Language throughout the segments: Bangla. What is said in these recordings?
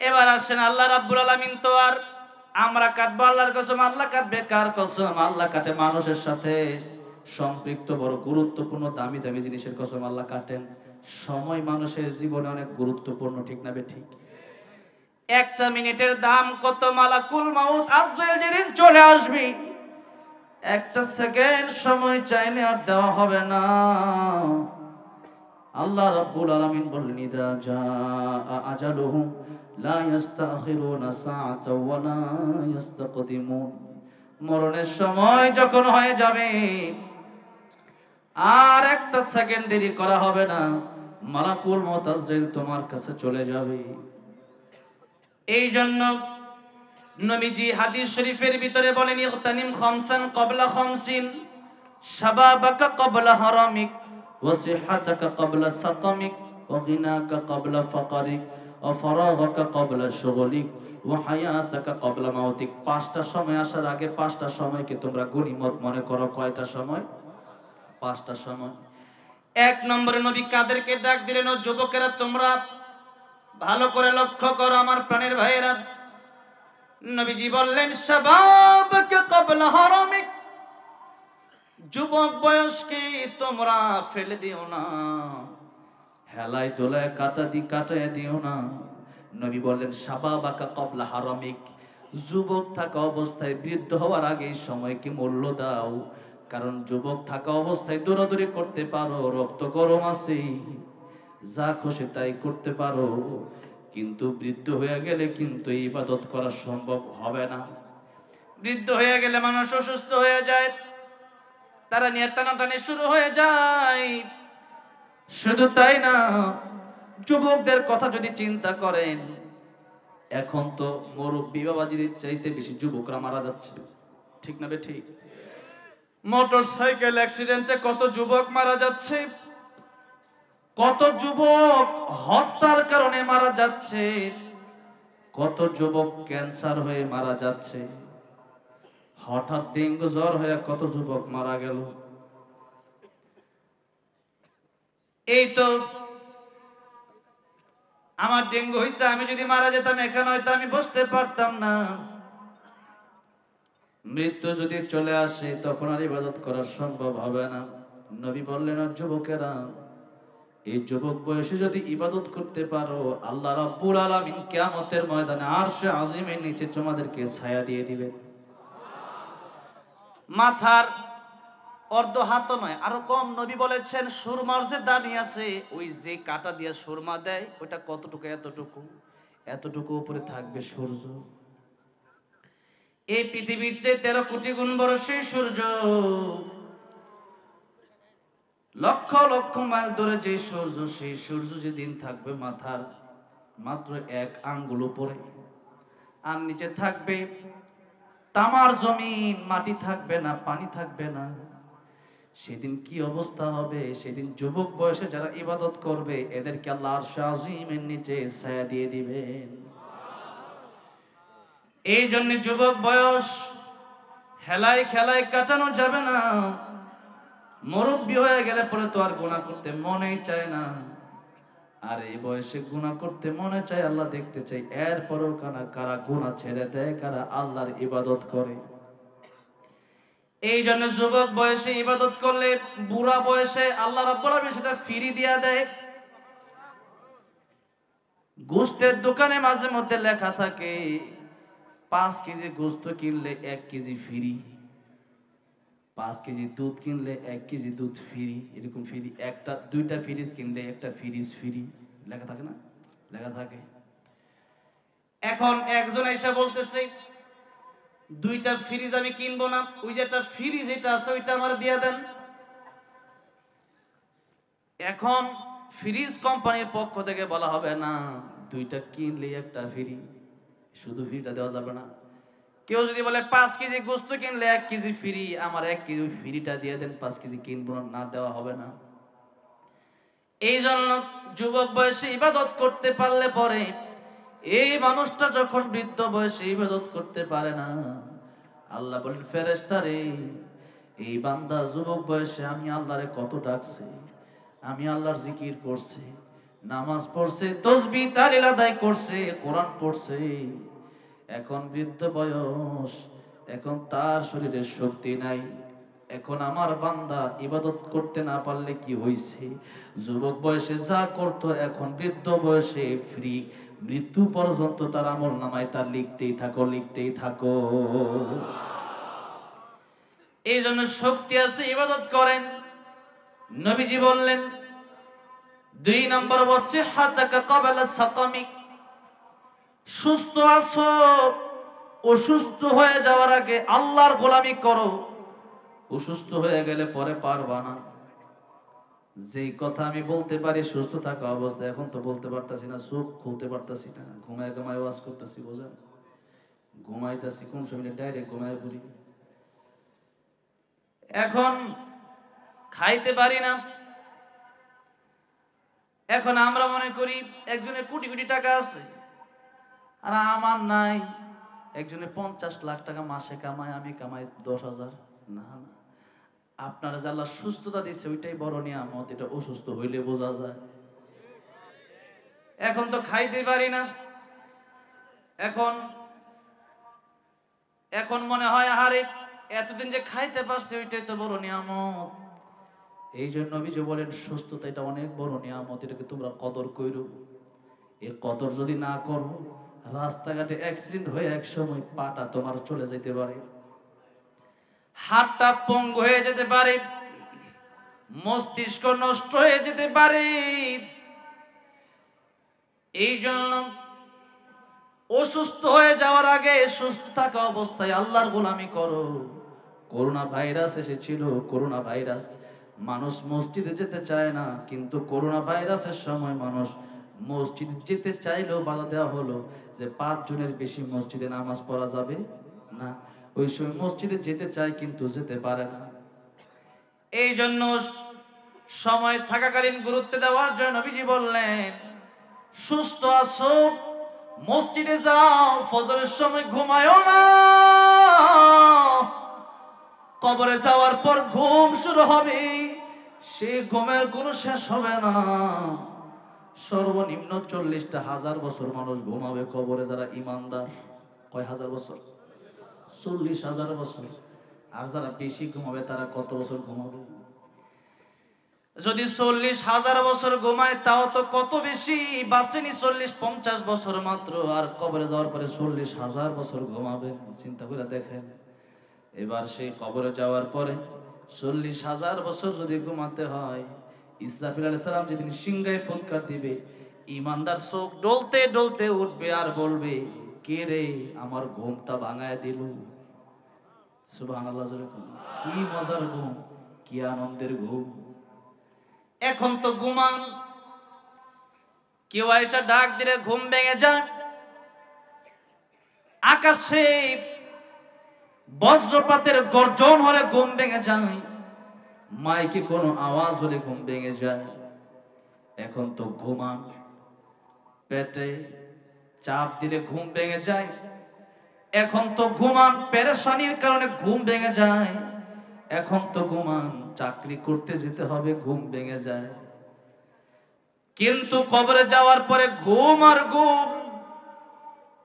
এবার আসেন আল্লাহ রাব্বুল আলামিন তো আর আমরা কাটবো আল্লাহর কসম, আল্লাহ কাটবে কার কসম? আল্লাহ কাটে মানুষের সাথে সম্পৃক্ত বড় গুরুত্বপূর্ণ দামি দামি জিনিসের কসম আল্লাহ কাটেন। সময় মানুষের জীবনে অনেক গুরুত্বপূর্ণ, ঠিক না ঠিক? একটা মিনিটের দাম কত? মালাকুল মাউত আজরাইল যেদিন চলে আসবে, একটা সেকেন্ড সময় চাইলে আর দেওয়া হবে না। আল্লাহ রাব্বুল আলামিন বললেন, ইদা জাআ আজালুহুম লা ইস্তাখিরুনা সাআতাও ওয়া লা ইস্তাকদিমুন। মরণের সময় যখন হয়ে যাবে, আর একটা সেকেন্ড দেরি করা হবে না, মালাকুল মউত আজরাইল তোমার কাছে চলে যাবে। এই জন্য নবীজি হাদিস শরীফের ভিতরে বলেন, ইগতানিম খামসান ক্বাবলা খামসিন, শাবাবাকা ক্বাবলা হারামিক, ওয়া সিহহাতাকা ক্বাবলা সাকামিক, ওয়া গিনাকা ক্বাবলা ফাকারিক, ওয়া ফারাগাকা ক্বাবলা শুগলিক, ওয়া হায়াতাকা ক্বাবলা মাউতিক। পাঁচটা সময় আসার আগে পাঁচটা সময়কে তোমরা গনিমত মনে করো। কয়টা সময়? পাঁচটা সময়। এক নম্বরে নবী কাদেরকে ডাক দিলেন? ও যুবকেরা, তোমরা ভালো করে লক্ষ্য করো আমার প্রাণের ভাইয়েরা। নবীজি বললেন, শাবাবাকা ক্বাবলা হারামিক, যুবক বয়সকে তোমরা ফেলে দিও না, হেলায় দোলায় কাটায় দিও না। নবী বললেন, শাবাবাকা ক্বাবলা হারামিক, যুবক থাকা অবস্থায় বৃদ্ধ হওয়ার আগে সময়কে মূল্য দাও। কারণ যুবক থাকা অবস্থায় দৌড়াদৌড়ি করতে পারো, রক্ত গরম আছে, যা খুশি তাই করতে পারো, কিন্তু বৃদ্ধ হয়ে গেলে কিন্তু ইবাদত করা সম্ভব হবে না। বৃদ্ধ হয়ে গেলে মানুষ অসুস্থ হয়ে যায়, তারা নিয়ে টানাটানি শুরু হয়ে যায়। শুধু তাই না, যুবকদের কথা যদি চিন্তা করেন, এখন তো মুরব্বী বাবাজিদের চাইতে বেশি যুবকরা মারা যাচ্ছে, ঠিক না ঠিক? মোটর সাইকেল অ্যাক্সিডেন্টে কত যুবক মারা যাচ্ছে, কত যুবক হত্যার কারণে মারা যাচ্ছে, কত যুবক ক্যান্সার হয়ে মারা যাচ্ছে, হঠাৎ ডেঙ্গু জ্বর হয়ে কত যুবক মারা গেল। এই তো আমার ডেঙ্গু হইছে, আমি যদি মারা যেতাম এখানে হয়তো আমি বসতে পারতাম না। মৃত্যু যদি চলে আসে তখন আর ইবাদত করা সম্ভব হবে না। নবী বললেন, যুবকেরা, এই যুবক বয়সে যদি ইবাদত করতে পারো, আল্লাহ রাব্বুল আলামিন কিয়ামতের ময়দানে আরশে আজিমের নিচে তোমাদেরকে ছায়া দিয়ে দিবেন। মাথার অর্ধ হাত নয়, আরো কম। নবী বলেছেন, সুরমার যে দানি আছে, ওই যে কাটা দিয়ে সুরমা দেয়, ওটা কতটুকু? এতটুকু, এতটুকু উপরে থাকবে সূর্য। এই পৃথিবীর চেয়ে 13 কোটি গুণ বড় সেই সূর্য, লক্ষ লক্ষ মাইল দূরে যে সূর্য, সেই সূর্য যেদিন থাকবে মাথার মাত্র 1 আঙ্গুল উপরে, আর নিচে থাকবে তামার জমিন, মাটি থাকবে না, পানি থাকবে না, সেদিন কি অবস্থা হবে? সেদিন যুবক বয়সে যারা ইবাদত করবে, এদেরকে আল্লাহ আরশে আজিমের নিচে ছায়া দিয়ে দিবেন। এই জন্য যুবক বয়স হেলায় খেলায় কাটানো যাবে না। মুরব্বী হয়ে গেলে পরে তো আর গুনাহ করতে মনেই চায় না, আর এই বয়সে গুনাহ করতে মনে চায়, আল্লাহ দেখতে চাই এরপরেও কারা গুনাহ ছেড়ে দেয়, কারা আল্লাহর ইবাদত করে। এই জন্য যুবক বয়সে ইবাদত করলে বুড়া বয়সে আল্লাহ রাব্বুল আলামিন সেটা ফ্রি দিয়া দেয়। গোশতের দোকানে মাঝে মধ্যে লেখা থাকে, 5 কেজি গোশত কিনলে 1 কেজি ফ্রি, 5 কেজি দুধ কিনলে 1 কেজি দুধ ফ্রি, এরকম ফ্রি। একটা দুইটা ফ্রিজ কিনলে একটা ফ্রিজ ফ্রি, লেখা থাকে না? লেখা থাকে। এখন একজন এসে বলতেছে, দুইটা ফ্রিজ আমি কিনবো না, ওই যে একটা ফ্রিজ এটা আছে ওইটা আমার দিয়ে দেন। এখন ফ্রিজ কোম্পানির পক্ষ থেকে বলা হবে, না, দুইটা কিনলে একটা ফ্রি, শুধু ফ্রিটা দেওয়া যাবে না। কেউ যদি বলে 5 কেজি গোশত কিনলে 1 কেজি ফ্রি, আমার 1 কেজি ফ্রিটা দিয়ে দেন, 5 কেজি কিনবো না, দেওয়া হবে না। এই জন্য যুবক বয়সে ইবাদত করতে পারলে পরে, এই মানুষটা যখন বৃদ্ধ বয়সে ইবাদত করতে পারে না, আল্লাহ বলেন, ফেরেশতারে, এই বান্দা যুবক বয়সে আমি আল্লাহরে কত ডাকছে, আমি আল্লাহর জিকির করছে, নামাজ পড়ছে, তাসবিহ তাহলিল আদায় করছে, কোরআন পড়ছে, এখন বৃদ্ধ বয়স, এখন তার শরীরে শক্তি নাই। এখন আমার বান্দা ইবাদত করতে না পারলে কি হইছে? যুবক বয়সে যা করতো এখন বৃদ্ধ বয়সে ফ্রি, মৃত্যু পর্যন্ত তার আমল নামায় তার লিখতেই থাকো, লিখতেই থাকো। এই জন্য শক্তি আছে, ইবাদত করেন। নবীজি বললেন 2 নম্বর বলছে হাজাকা ক্বাবলা সাকামিক, সুস্থ আছো, অসুস্থ হয়ে যাওয়ার আগে আল্লাহর গোলামি করো, অসুস্থ হয়ে গেলে পরে পারবা না। যেই কথা আমি বলতে পারি সুস্থ থাকা অবস্থায়, এখন তো বলতে পারতাছি না, চোখ খুলতে পারতাছি না, ঘুমায় ঘুমায় ওয়াজ করতেছি, বোঝেন? ঘুমাইতেছি, কোন সময় ডাইরেক্ট ঘুমায় পড়ি। এখন খাইতে পারি না। এখন আমরা মনে করি একজনের কোটি কোটি টাকা আছে আর আমার নাই। একজনে 50 লাখ টাকা মাসে কামায়, আমি কামাই 10,000। না না, আপনারা যে আল্লাহ সুস্থতা দিচ্ছে ওইটাই বড় নিয়ামত, এটা অসুস্থ হইলে বোঝা যায়। এখন তো খাইতে পারি না, এখন এখন মনে হয় আরে এতদিন যে খাইতে পারছে ওইটাই তো বড় নিয়ামত। এই জন্য নবীজি বলেন সুস্থতা এটা অনেক বড় নিয়ামত, এটাকে তোমরা কদর কইরো। এই কদর যদি না করো, রাস্তাঘাটে অ্যাক্সিডেন্ট হয়ে এক সময় পাটা তোমার চলে যেতে পারে, হাতটা পঙ্গু হয়ে যেতে পারে, মস্তিষ্ক নষ্ট হয়ে যেতে পারে। এই জন্য অসুস্থ হয়ে যাওয়ার আগে সুস্থ থাকা অবস্থায় আল্লাহর গোলামি করো। করোনা ভাইরাস এসেছিল, করোনা ভাইরাস, মানুষ মসজিদে যেতে চায় না, কিন্তু করোনা ভাইরাসের সময় মানুষ মসজিদ যেতে চাইলেও বাধা দেওয়া হলো যে 5 জনের বেশি মসজিদে নামাজ পড়া যাবে না। ওই সময় মসজিদে যেতে চায় কিন্তু যেতে পারে না। এই জন্য সময় থাকাকালীন গুরুত্ব দেওয়ার জন্য নবীজি বললেন সুস্থ আছো, মসজিদে যাও, ফজরের সময় ঘুমায়ও না। কবরে যাওয়ার পর ঘুম শুরু হবে, সেই ঘুমের কোনো শেষ হবে না। সর্বনিম্ন 40,000 বছর মানুষ ঘুমাবে কবরে, যারা ইমানদার। কয় হাজার বছর? 40,000 বছর। আর যারা বেশি ঘুমাবে তারা কত বছর ঘুমাবে? যদি 40,000 বছর ঘুমায় তাও তো কত বেশি, বাঁচেনি 40-50 বছর মাত্র, আর কবরে যাওয়ার পরে 40,000 বছর ঘুমাবে। চিন্তা করে দেখেন। এবার সেই কবরে যাওয়ার পরে 40,000 বছর যদি ঘুমাতে হয়, ইসরাফিল আলাইহিস সালাম যেদিন সিংহায় ফুৎকার দিবে, ইমানদার চোখ ডলতে ডলতে উঠবে আর বলবে কে রে আমার ঘুমটা ভাঙায় দিল। সুবহানাল্লাহ। কি মজার ঘুম, কি আনন্দের ঘুম। এখন তো ঘুমান, কেউ এসে ডাক দিলে ঘুম ভেঙে যায়, আকাশে বজ্রপাতের গর্জন হলে ঘুম ভেঙে যায়, মাইকে কোনো আওয়াজ হলে ঘুম ভেঙে যায়। এখন তো ঘুমান, পেটে চাপ দিলে ঘুম ভেঙে যায়। এখন তো ঘুমান, পেরেশানির কারণে ঘুম ভেঙে যায়। এখন তো ঘুমান, চাকরি করতে যেতে হবে, ঘুম ভেঙে যায়। কিন্তু কবরে যাওয়ার পরে ঘুম আর ঘুম।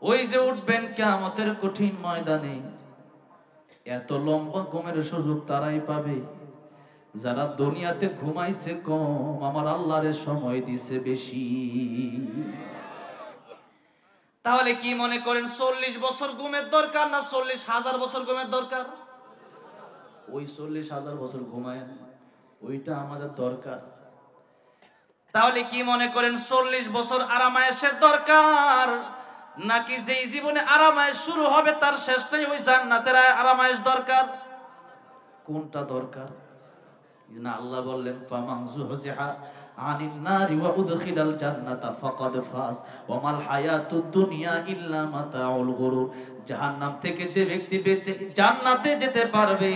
ওই যে উঠবেন কিয়ামতের কঠিন ময়দানে, এত লম্বা ঘুমের সুযোগ তারাই পাবে যারা দুনিয়াতে ঘুমাইছে কম, আমার আল্লাহর সময় দিছে বেশি। তাহলে কি মনে করেন 40 বছর ঘুমের দরকার না 40,000 বছর ঘুমের দরকার? ওই 40,000 বছর ঘুমায়, ওইটা আমাদের দরকার। তাহলে কি মনে করেন 40 বছর আরামায়েশের দরকার, নাকি যেই জীবনে আরামায়েশ শুরু হবে তার শেষটাই ওই জান্নাতের আরামায়েশ দরকার? কোনটা দরকার? না, আল্লাহ বললেন ফামান যুহজিহা আনিন নারি ওয়া উদখিলাল জান্নাতা ফাকাদ ফাজ ওয়া মাল হায়াতুদ দুনিয়া ইল্লা মাতাউল গুরুর। জাহান্নাম থেকে যে ব্যক্তি বেঁচে জান্নাতে যেতে পারবে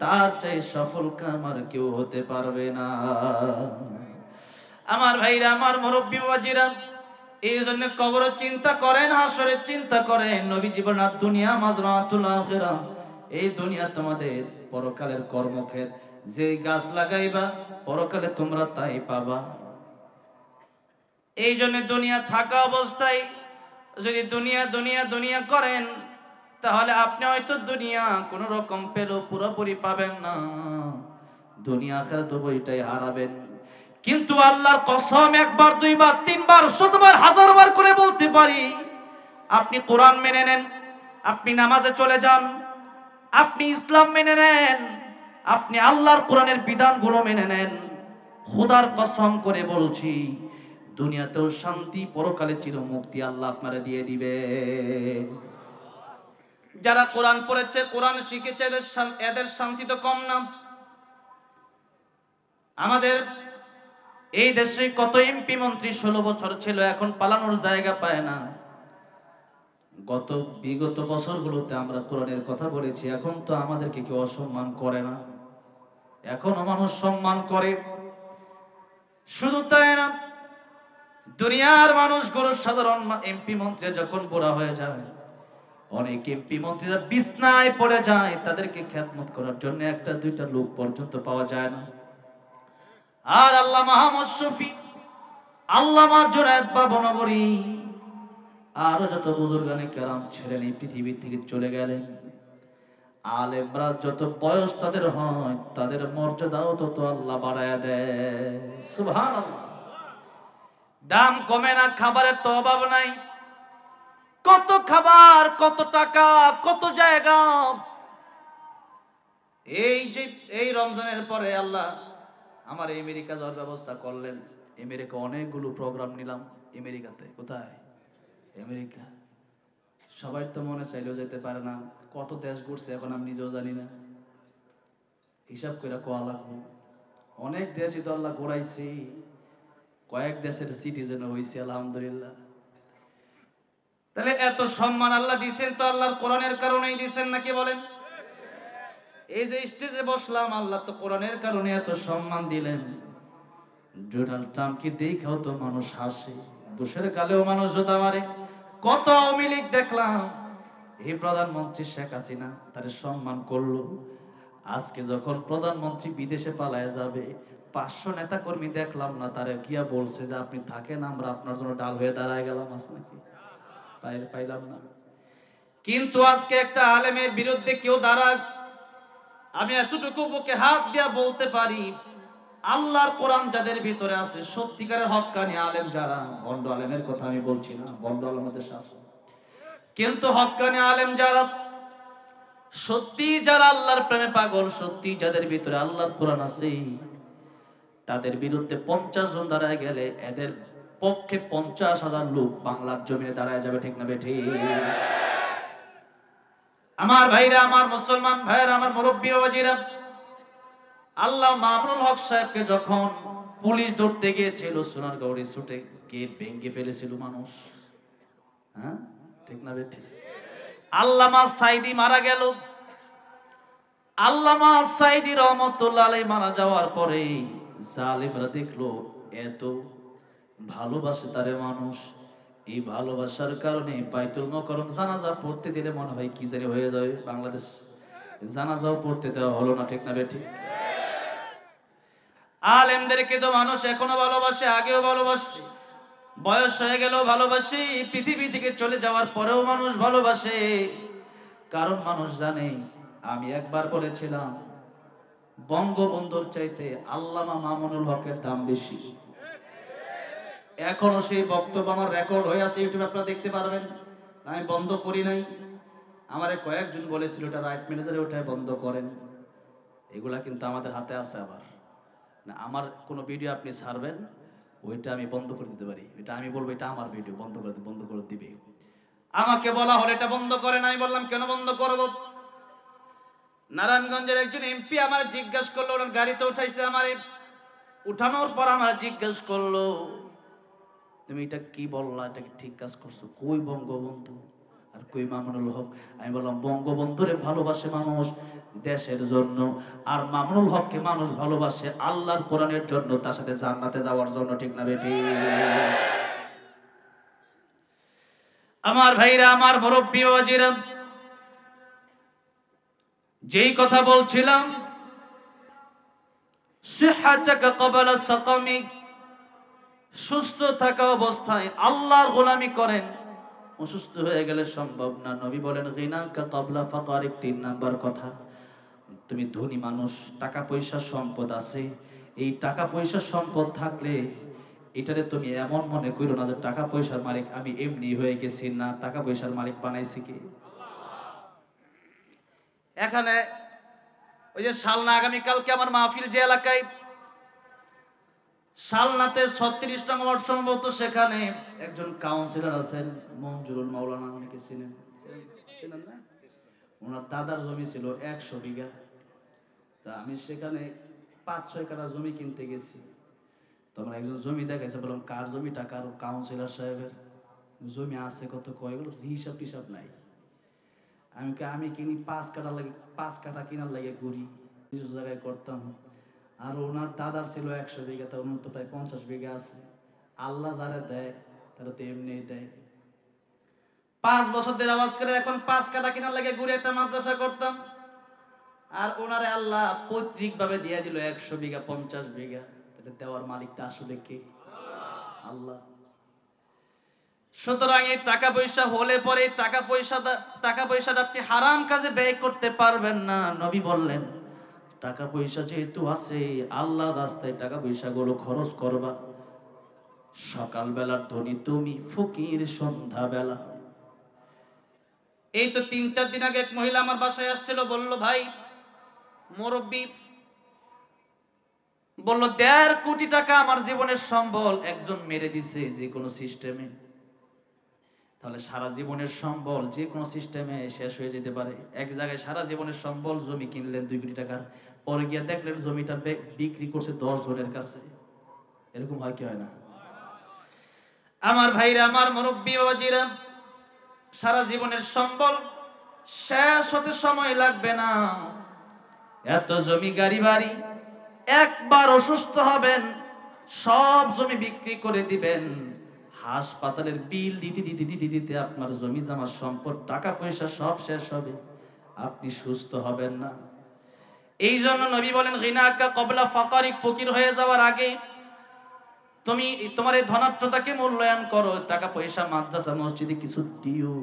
তার চেয়ে সফল কাম আর কেউ হতে পারবে না। আমার ভাইরা, আমার মুরব্বি বাবাজিরা, এই জন্য কবর চিন্তা করেন, হাসরের চিন্তা করেন। নবী জীবন আর দুনিয়া মাজরাতুল আখিরা, এই দুনিয়া তোমাদের পরকালের কর্মক্ষেত্র। যে গাছ লাগাইবা পরকালে তোমরা তাই পাবা। এই জন্য দুনিয়া থাকা অবস্থায় যদি দুনিয়া দুনিয়া দুনিয়া করেন, তাহলে আপনি হয়তো দুনিয়া কোনো রকম পেলেও পুরোপুরি পাবেন না, দুনিয়া আখিরাত উভয়টাই হারাবেন। কিন্তু আল্লাহর কসম, একবার দুইবার তিনবার শতবার হাজারবার করে বলতে পারি, আপনি কোরআন মেনে নেন, আপনি নামাজে চলে যান, আপনি ইসলাম মেনে নেন, আপনি আল্লাহর কোরআনের বিধানগুলো মেনে নেন, খোদার কসম করে বলছি, দুনিয়াতেও শান্তি, পরকালে চিরমুক্তি আল্লাহ আপনারা দিয়ে দিবে। যারা কোরআন পড়েছে, কোরআন শিখেছে, এদের শান্তি তো কম না। আমাদের এই দেশে কত এমপি মন্ত্রী 16 বছর ছিল, এখন পালানোর জায়গা পায় না। বিগত বছরগুলোতে আমরা কোরআনের কথা বলেছি, এখন তো আমাদেরকে কেউ অসম্মান করে না, এখনো মানুষ সম্মান করে। শুধু তাই না, দুনিয়ার মানুষগুলো সাধারণ এমপি মন্ত্রী যখন বুড়া হয়ে যায়, অনেক এমপি মন্ত্রীরা বিছনায় পড়ে যায়, তাদেরকে খেদমত করার জন্য একটা দুইটা লোক পর্যন্ত পাওয়া যায় না। আর আল্লামা আহমদ শফী, আল্লামা জুনায়েদ বাবনগরী, আরো যত বুজুর্গানে কেরাম ছিলেন এই পৃথিবী থেকে চলে গেলেন, আলেমরা যত বয়স তাদের হয়, তাদের মর্যাদাও তত আল্লাহ বাড়ায়া দেয়। সুবহানাল্লাহ। দাম কমে না, খাবারের তো অভাব নাই। কত খাবার, কত টাকা, কত জায়গা। এই রমজানের পরে আল্লাহ আমার আমেরিকা যাওয়ার ব্যবস্থা করলেন। আমেরিকা অনেকগুলো প্রোগ্রাম নিলাম আমেরিকাতে। কোথায়? আমেরিকা। সবাই তো মনে চাইলেও যেতে পারে না। কত দেশ ঘুরছে এখন আমি নিজেও জানি না, হিসাব করে কোয়া লাগবো। অনেক দেশই তো আল্লাহ ঘুরাইছি, কয়েক দেশের সিটিজেন হয়েছে আলহামদুলিল্লাহ। তাহলে এত সম্মান আল্লাহ দিচ্ছেন তো আল্লাহর কোরআনের কারণেই দিচ্ছেন নাকি বলেন? এই যে স্টেজে বসলাম, আল্লাহ তো কোরআনের কারণে এত সম্মান দিলেন। ডোনাল্ড ট্রাম্পকে দেখাও তো মানুষ হাসে, বুশের গালেও মানুষ জোতা মারে। কত আওয়ামী লীগ দেখলাম, এই প্রধানমন্ত্রী শেখ হাসিনা তার সম্মান করলো। আজকে যখন প্রধানমন্ত্রী বিদেশে পালায় যাবে, 500 নেতা কর্মী দেখলাম না, তারা গিয়া বলছে যে আপনি থাকেন, আমরা আপনার জন্য ডাল হয়ে দাঁড়ায় গেলাম। আছে নাকি? পাইলাম না। কিন্তু আজকে একটা আলেমের বিরুদ্ধে কেউ দাঁড়াক, আমি এতটুকু বুকে হাত দিয়া বলতে পারি, আল্লাহর কোরআন যাদের ভিতরে আছে, সত্যিকারের হক্কানি আলেম যারা, ভণ্ড আলেমের কথা আমি বলছি না, ভণ্ড আলেমদের শাসন, কিন্তু হক্কানি আলেম যারা, সত্যি যারা আল্লাহর প্রেমে পাগল, সত্যি যাদের ভিতরে আল্লাহর কোরআন আছে, তাদের বিরুদ্ধে 50 জন দাঁড়ায় গেলে এদের পক্ষে 50,000 লোক বাংলার জমিনে দাঁড়ায় যাবে। ঠিক না বেঠি? আমার ভাইরা, আমার মুসলমান ভাইরা, আমার মুরব্বী বাবাজিরা, আল্লাহ মামুনুল হক সাহেবকে যখন পুলিশ ধরতে গিয়েছিল, সোনারগাঁওয়ে ছুটে গেট ভেঙে ফেলেছিল মানুষ। হ্যাঁ, ঠিক না বেঠি? আল্লামা সাইদি মারা গেল। আল্লামা সাইদি রহমতুল্লাহ আলাইহি মারা যাওয়ার পরে জালেমরা দেখলো এত ভালোবাসে তারে মানুষ, এই ভালোবাসার কারণে বাইতুল মুকাররম জানাজা পড়তে দিলে মনে হয় কি জানি হয়ে যাবে বাংলাদেশ, জানাজাও পড়তে দেওয়া হলো না। ঠিক না বেঠি? আলেমদেরকে তো মানুষ এখনো ভালোবাসে, আগেও ভালোবাসে, বয়স হয়ে গেলেও ভালোবাসে, পৃথিবী থেকে চলে যাওয়ার পরেও মানুষ ভালোবাসে। কারণ মানুষ জানে, আমি একবার বলেছিলাম, বঙ্গবন্ধুর চাইতে আল্লামা মামুনুল হকের দাম বেশি। এখনো সেই বক্তব্য আমার রেকর্ড হয়ে আছে, ইউটিউবে আপনারা দেখতে পারবেন। আমি বন্ধ করি নাই। আমারে কয়েকজন বলেছিল এটা রাইট ম্যানেজারে ওঠায় বন্ধ করেন। এগুলা কিন্তু আমাদের হাতে আছে। আবার না, আমার কোনো ভিডিও আপনি ছাড়বেন, ওইটা আমি বন্ধ করে দিতে পারি। এটা আমি বলবো এটা আমার ভিডিও, বন্ধ করে দিবে। আমাকে বলা হলো এটা বন্ধ করে না। আমি বললাম কেন বন্ধ করব? নারায়ণগঞ্জের একজন এমপি আমার জিজ্ঞেস করলো, ওনার গাড়িতে উঠাইছে আমারে, উঠানোর পর আমার জিজ্ঞেস করলো, তুমি এটা কি বললা, এটা কি ঠিক কাজ করছো? কই বঙ্গবন্ধু আর কই মামুনুল হক? আমি বললাম বঙ্গবন্ধুরে ভালোবাসে মানুষ দেশের জন্য, আর মামুনুল হককে মানুষ ভালোবাসে আল্লাহর কোরআনের জন্য, তার সাথে জান্নাতে যাওয়ার জন্য। ঠিক না বেটি? আমার ভাইরা, আমার মুরব্বী বাবাজিরা, যেই কথা বলছিলাম, সিহাতাকা ক্বাবলা সাকামিক, সুস্থ থাকা অবস্থায় আল্লাহর গোলামি করেন, অসুস্থ হয়ে গেলে সম্ভব না। নবী বলেন গিনাকা ক্বাবলা ফাকারিক, 3 নাম্বার কথা, তুমি ধনী মানুষ, টাকা পয়সা সম্পদ আছে, এই টাকা পয়সা সম্পদ থাকলে এটারে তুমি এমন মনে করো না যে টাকা পয়সার মালিক আমি এমনি হয়ে গেছি, না, টাকা পয়সার মালিক বানাইছে কি? এখানে ওই যে শালনা, আগামীকালকে আমার মাহফিল যে এলাকায়, শালনাতে 36 নং ওয়ার্ড সম্ভবত, সেখানে একজন কাউন্সিলর আছেন মঞ্জুরুল মাওলানা, অনেকে চিনেন, চিনেন না? ওনার দাদার জমি ছিল 100 বিঘা। তা আমি সেখানে 5-6 কাঠা জমি কিনতে গেছি। তোমরা একজন জমি দেখাইছে, বললাম কার জমিটা? কার? কাউন্সিলর সাহেবের জমি আছে কত, কয়েকগুলো হিসাব টিসাব নাই। আমি কিনি 5 কাঠা লাগে, 5 কাঠা কিনার লাগে ঘুরি, কিছু জায়গায় করতাম। আর ওনার দাদার ছিল 100 বিঘা, তা ওনার তো প্রায় 50 বিঘা আছে। আল্লাহ যারা দেয় তারা তো এমনি দেয়। 5 বছর ধরে আওয়াজ করে এখন 5 কাঠা কিনার লাগে ঘুরে একটা মাদ্রাসা করতাম। আর ওনারে আল্লাহ পৈতৃক ভাবে দিয়ে দিল 100 বিঘা, 50 বিঘা। তাহলে দেওয়ার মালিকটা আসলে কে? আল্লাহ। সুতরাং এই টাকা পয়সা হলে পরে টাকা পয়সাটা আপনি হারাম কাজে ব্যয় করতে পারবেন না। নবী বললেন টাকা পয়সা যেহেতু আছে, আল্লাহর রাস্তায় টাকা পয়সা গুলো খরচ করবা। সকাল বেলার ধনী তুমি, ফকির সন্ধ্যা বেলা। এই তো 3-4 দিন আগে এক মহিলা আমার বাসায় আসছিল, বলল ভাই মুরব্বী, বলল 1.5 কোটি টাকা আমার জীবনের সম্বল একজন মেরে দিছে যে কোনো সিস্টেমে। তাহলে সারা জীবনের সম্বল যে কোনো সিস্টেমে শেষ হয়ে যেতে পারে। এক জায়গায় সারা জীবনের সম্বল জমি কিনলেন 2 কোটি টাকার, পরে গিয়ে দেখলেন জমিটা বিক্রি করছে 10 জনের কাছে। এরকম হয় কি হয় না? আমার ভাইরা, আমার মুরব্বী বাবাজিরা, সারা জীবনের সম্বল শেষ হতে সময় লাগবে না। এত জমি গাড়ি বাড়ি, একবার অসুস্থ হবেন সব জমি বিক্রি করে দিবেন, হাসপাতালের বিল দিতে দিতে দিতে দিতে আপনার জমি জমা সম্পদ টাকা পয়সা সব শেষ হবে, আপনি সুস্থ হবেন না। এই জন্য নবী বলেন গিনাকা ক্বাবলা ফাকারিক, ফকির হয়ে যাওয়ার আগে তুমি তোমার এই ধনাঢ্যতাকে মূল্যায়ন করো। টাকা পয়সা মাদ্রাসা মসজিদে কিছু দিও,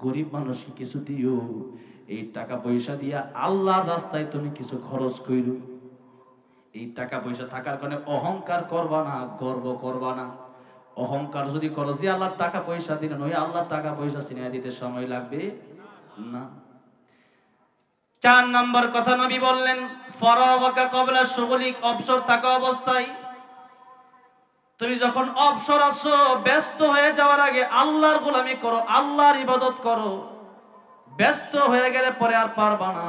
গরিব মানুষকে কিছু দিও। এই টাকা পয়সা দিয়া আল্লাহর রাস্তায় তুমি কিছু খরচ কইরো। এই টাকা পয়সা থাকার কারণে অহংকার করবা না, গর্ব করবা না। অহংকার যদি করো যে আল্লাহর টাকা পয়সা দিলেন, ওই আল্লাহর টাকা পয়সা চিনিয়ে দিতে সময় লাগবে না। 4 নম্বর কথা নবী বললেন ফরাওয়াকা ক্বাবলা শুগলিক, অবসর থাকা অবস্থায় তুমি যখন অবসর আছো, ব্যস্ত হয়ে যাওয়ার আগে আল্লাহর গোলামি করো, আল্লাহর ইবাদত করো। ব্যস্ত হয়ে গেলে পরে আর পারবা না।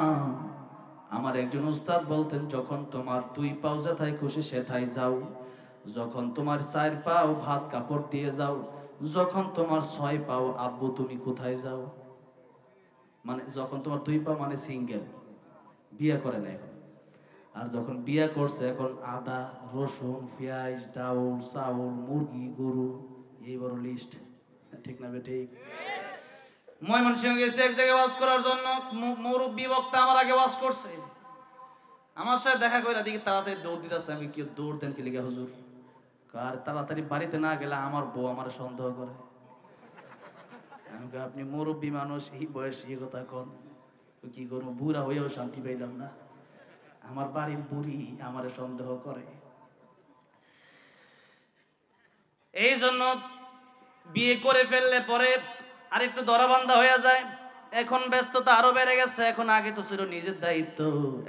আমার একজন উস্তাদ বলতেন, যখন তোমার 2 পাও যেথায় খুশি সেথায় যাও, যখন তোমার 4 পাও ভাত কাপড় দিয়ে যাও, যখন তোমার 6 পাও আব্বু তুমি কোথায় যাও। মানে যখন তোমার 2 পাও মানে সিঙ্গেল, বিয়ে করে না এখন। আর যখন বিয়ে করছে এখন আদা রসুন পেঁয়াজ ডাউল চাউল মুরগি গরু, এই বড় লিস্ট। ঠিক না ঠিক? ময়মনসিংহ গেছে এক জায়গায় ওয়াজ করার জন্য, মুরব্বী বক্তা আমার আগে ওয়াজ করছে। আমার সাথে দেখা করে দেখি তাড়াতাড়ি দৌড় দিতেছে। আমি কি দৌড় দেন কি লিখে হুজুর? আর তাড়াতাড়ি বাড়িতে না গেলে আমার বউ আমার সন্দেহ করে। আপনি মুরব্বী মানুষ, এই বয়স এই কথা কন, কি করবো, বুড়া হয়েও শান্তি পাইলাম না। আমার বাড়ির বুড়ি আমারে সন্দেহ করে। এই জন্য বিয়ে করে ফেললে পরে আর একটু ধরাবান্ধা হয়ে যায়। এখন ব্যস্ততা আরো বেড়ে গেছে। এখন আগে তো ছিল নিজের দায়িত্ব,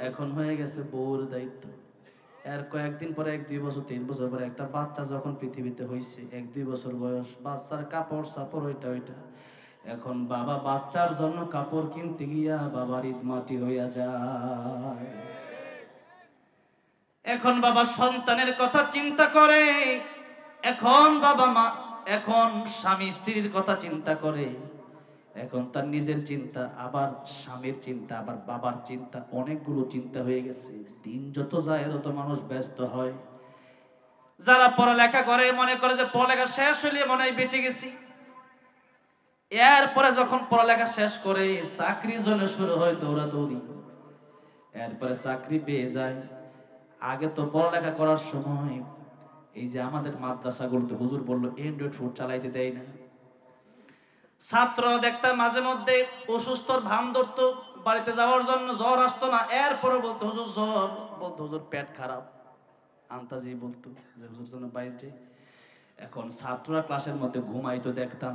এখন হয়ে গেছে বউর দায়িত্ব। এর কয়েকদিন পরে 1-2 বছর 3 বছর পরে একটা বাচ্চা যখন পৃথিবীতে হয়েছে, 1-2 বছর বয়স, বাচ্চার কাপড় সাপড় ওইটা এখন বাবা বাচ্চার জন্য কাপড় কিনতে গিয়া বাবার ঈদ মাটি হইয়া যায়। এখন বাবা সন্তানের কথা চিন্তা করে, এখন বাবা মা, এখন স্বামী স্ত্রীর কথা চিন্তা করে, এখন তার নিজের চিন্তা, আবার স্বামীর চিন্তা, আবার বাবার চিন্তা, অনেকগুলো চিন্তা হয়ে গেছে। দিন যত যায় তত মানুষ ব্যস্ত হয়। যারা পড়ালেখা করে মনে করে যে পড়ালেখা শেষ হলে মনে হয় বেঁচে গেছি। এরপরে যখন পড়ালেখা শেষ করে চাকরির জন্য শুরু হয় দৌড়াদৌড়ি, এরপরে চাকরি পেয়ে যায়। আগে তো পড়ালেখা করার সময় এই যে আমাদের মাদ্রাসাগুলোতে হুজুর বললো অ্যান্ড্রয়েড ফোন চালাইতে দেয় না, ছাত্ররা দেখতাম মাঝে মধ্যে অসুস্থর ভান ধরতো, বাড়িতে যাওয়ার জন্য জ্বর আসতো না, এরপরে বলতো হুজুর জ্বর, বলতো হুজুর পেট খারাপ, আন্তাজি বলতো যে হুজুর জন্য বাইরে। এখন ছাত্ররা ক্লাসের মধ্যে ঘুমাইতো দেখতাম,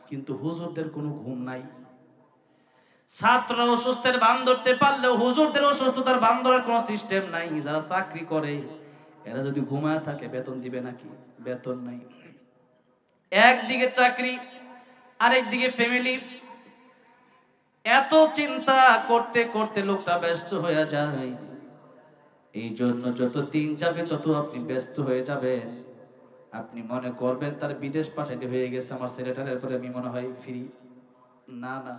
কিন্তু হুজুরদের কোনো ঘুম নাই। ছাত্ররা অসুস্থের ভান ধরতে পারলেও হুজুরদের অসুস্থতার ভান ধরার কোনো সিস্টেম নাই। যারা চাকরি করে এরা যদি ঘুমায় থাকে বেতন দিবে নাকি? বেতন নাই। একদিকে চাকরি, আরেকদিকে ফ্যামিলি, এত চিন্তা করতে করতে লোকটা ব্যস্ত হয়ে যায়। এই জন্য যত দিন যাবে তত আপনি ব্যস্ত হয়ে যাবেন। আপনি মনে করবেন তার বিদেশ পাঠাইতে হয়ে গেছে আমার ছেলেটার, এরপরে আমি মনে হয় ফ্রি। না না,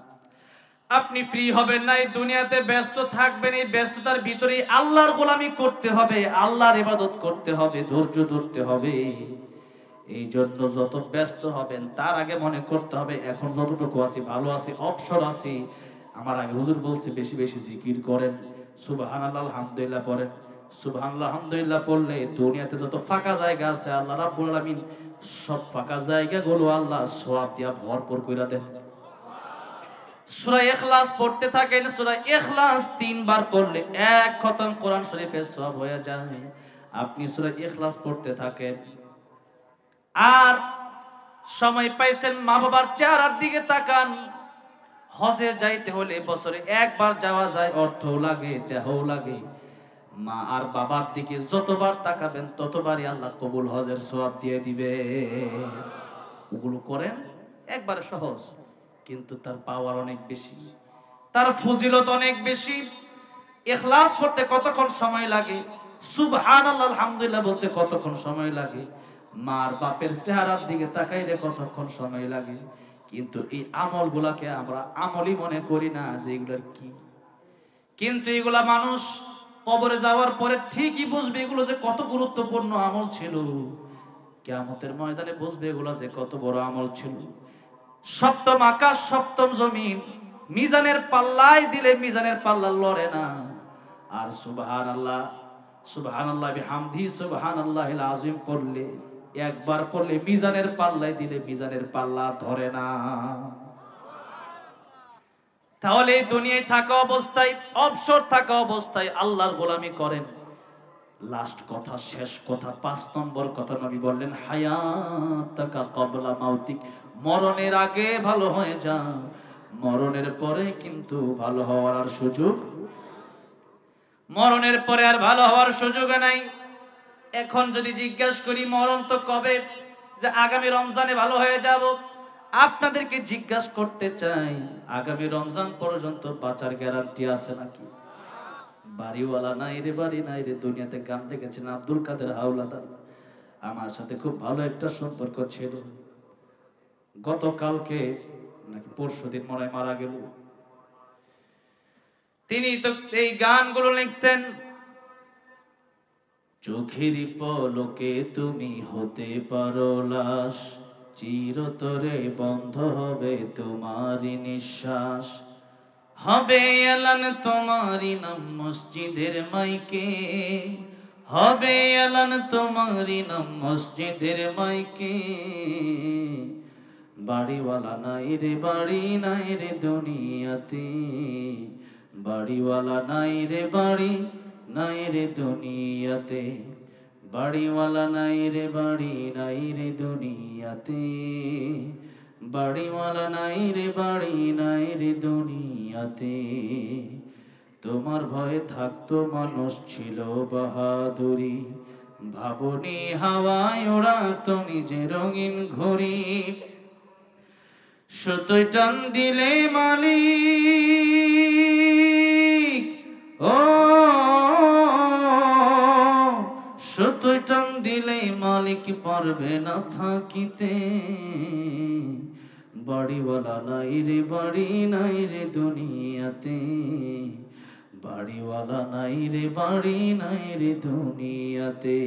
আপনি ফ্রি হবেন না, এই দুনিয়াতে ব্যস্ত থাকবেন। এই ব্যস্ততার ভিতরেই আল্লাহর গোলামি করতে হবে, আল্লাহর ইবাদত করতে হবে, ধৈর্য ধরতে হবে। এই জন্য যত ব্যস্ত হবেন তার আগে মনে করতে হবে এখন যতটুকু আছি ভালো আছি, অবসর আছি। আমার আগে হুজুর বলছে বেশি বেশি জিকির করেন, সুবহানাল্লাহ আলহামদুলিল্লাহ পড়েন। সুবহানাল্লাহ আলহামদুলিল্লাহ পড়লে দুনিয়াতে যত ফাঁকা জায়গা আছে আল্লাহ রাব্বুল আলামিন সব ফাঁকা জায়গাগুলো আল্লাহ সওয়াব দিয়া ভরপুর কইরা দেন। সূরা ইখলাস পড়তে থাকেন, সূরা ইখলাস ৩ বার পড়লে এক খতম কোরআন শরীফের সওয়াব হয়ে যায়। আপনি সূরা ইখলাস পড়তে থাকেন। আর সময় পাইছেন মা বাবার চেহারার দিকে তাকান। হজে যাইতে হলে বছরে একবার যাওয়া যায়, অর্থও লাগে, দেহও লাগে। মা আর বাবার দিকে যতবার তাকাবেন ততবারই আল্লাহ কবুল হজের সওয়াব দিয়ে দিবে। ওগুলো করেন, একবারে সহজ, কিন্তু তার পাওয়ার অনেক বেশি, তার ফজিলত অনেক বেশি। ইখলাস পড়তে কতক্ষণ সময় লাগে, সুবহানাল্লাহ আলহামদুলিল্লাহ বলতে কতক্ষণ সময় লাগে, মার বাপের চেহারার দিকে তাকাইলে কতক্ষণ সময় লাগে। কিন্তু এই আমলগুলাকে আমরা আমলই মনে করি না যে এগুলোর কি। কিন্তু এগুলা মানুষ কবরে যাওয়ার পরে ঠিকই বুঝবে এগুলো যে কত গুরুত্বপূর্ণ আমল ছিল। কিয়ামতের ময়দানে বুঝবে এগুলো যে কত বড় আমল ছিল। সপ্তম আকাশ সপ্তম জমিন মিজানের পাল্লায় দিলে মিজানের পাল্লা লড়ে না। আর সুবহানাল্লাহ সুবহানাল্লাহ বিহামদিহি সুবহানাল্লাহিল আযীম পড়লে, একবার পড়লে মিজানের পাল্লায় দিলে মিজানের পাল্লা ধরে না। তাহলে এই দুনিয়ায় থাকা অবস্থায়, অবসর থাকা অবস্থায় আল্লাহর গোলামি করেন। লাস্ট কথা, শেষ কথা, ৫ নম্বর কথা নবী বললেন হায়াতাকা ক্বাবলা মাউতিক, মরণের আগে ভালো হয়ে যা, মরণের পরে কিন্তু ভালো হওয়ার আর সুযোগ, মরণের পরে আর ভালো হওয়ার সুযোগ নাই। এখন যদি জিজ্ঞাসা করি মরণ তো কবে, যে আগামী রমজানে ভালো হয়ে যাব, আপনাদেরকে জিজ্ঞাসা করতে চাই আগামী রমজান পর্যন্ত বাঁচার গ্যারান্টি আছে নাকি? বাড়িওয়ালা নাই রে, বাড়ি নাই রে, দুনিয়াতে গান দেখেছেন আব্দুল কাদের হাওলাদার, আমার সাথে খুব ভালো একটা সম্পর্ক ছিল। গতকালকে নাকি পরশুদিন মনে হয় মারা গেল। তিনি তো এই গানগুলো লিখতেন, চোখের পলকে তুমি হতে পারো লাশ, চিরতরে বন্ধ হবে তোমারই নিঃশ্বাস, হবে এলান তোমারই নাম মসজিদের মাইকে, হবে এলান তোমারই নাম মসজিদের মাইকে, বাড়িওয়ালা নাই রে, বাড়ি নাই রে দুনিয়াতে, বাড়িওয়ালা নাই রে, বাড়ি নাই রে দুনিয়াতে, বাড়িওয়ালা নাই রে, বাড়ি নাই রে দুনিয়াতে, বাড়িওয়ালা নাই রে, বাড়ি নাই রে দুনিয়াতে। তোমার ভয়ে থাকতো মানুষ ছিল বাহাদুরি, ভাবনি হাওয়ায় ওড়াতো নিজে রঙিন ঘড়ি, সুতোয় টান দিলে মালিক, ও সুতোয় টান দিলে মালিক পারবে না থাকিতে, বাড়িওয়ালা নাই রে, বাড়ি নাই রে দুনিয়াতে, বাড়িওয়ালা নাই রে, বাড়ি নাই রে দুনিয়াতে।